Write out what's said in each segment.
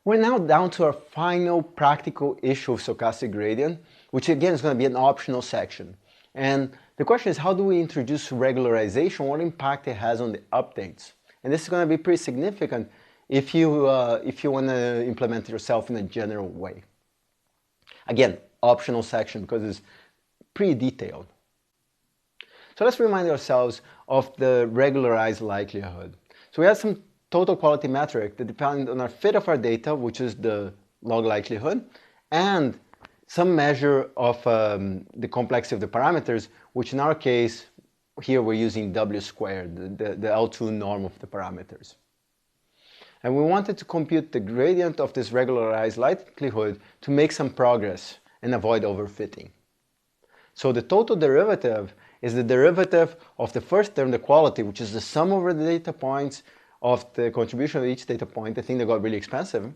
We're now down to our final practical issue of stochastic gradient, which again is going to be an optional section. And the question is, how do we introduce regularization? What impact it has on the updates? And this is going to be pretty significant if you want to implement it yourself in a general way. Again, optional section because it's pretty detailed. So let's remind ourselves of the regularized likelihood. So we have some total quality metric that depend on our fit of our data, which is the log likelihood, and some measure of the complexity of the parameters, which in our case, here we're using W squared, the L2 norm of the parameters. And we wanted to compute the gradient of this regularized likelihood to make some progress and avoid overfitting. So the total derivative is the derivative of the first term, the quality, which is the sum over the data points of the contribution of each data point, the thing that got really expensive.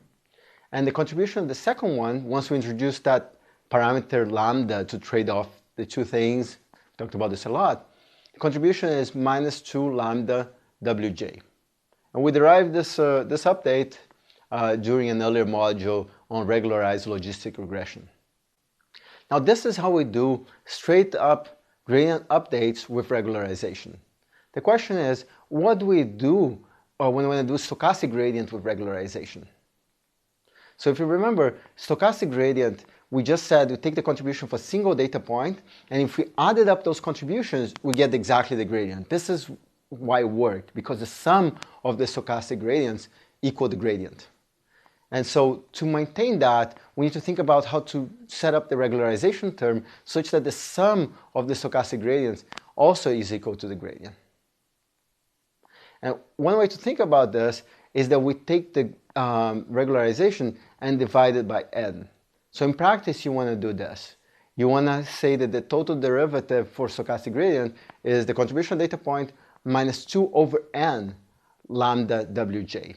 And the contribution of the second one, once we introduce that parameter lambda to trade off the two things, we talked about this a lot, the contribution is minus 2 lambda wj. And we derived this update during an earlier module on regularized logistic regression. Now this is how we do straight up gradient updates with regularization. The question is, what do we do when we want to do stochastic gradient with regularization? So if you remember, stochastic gradient, we just said we take the contribution of a single data point, and if we added up those contributions, we get exactly the gradient. This is why it worked, because the sum of the stochastic gradients equal the gradient. And so to maintain that, we need to think about how to set up the regularization term such that the sum of the stochastic gradients also is equal to the gradient. And one way to think about this is that we take the regularization and divide it by n. So in practice, you want to do this. You want to say that the total derivative for stochastic gradient is the contribution data point minus 2 over n lambda wj.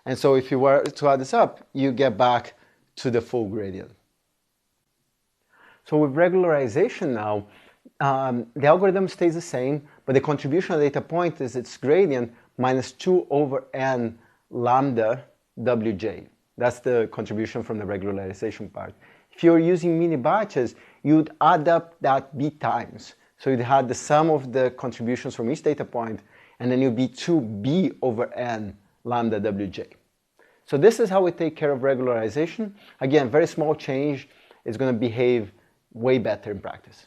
And so if you were to add this up, you get back to the full gradient. So with regularization now, the algorithm stays the same, but the contribution of the data point is its gradient minus 2 over n lambda wj. That's the contribution from the regularization part. If you're using mini batches, you'd add up that b times. So you'd have the sum of the contributions from each data point, and then you'd be 2b over n lambda wj. So this is how we take care of regularization. Again, very small change is going to behave way better in practice.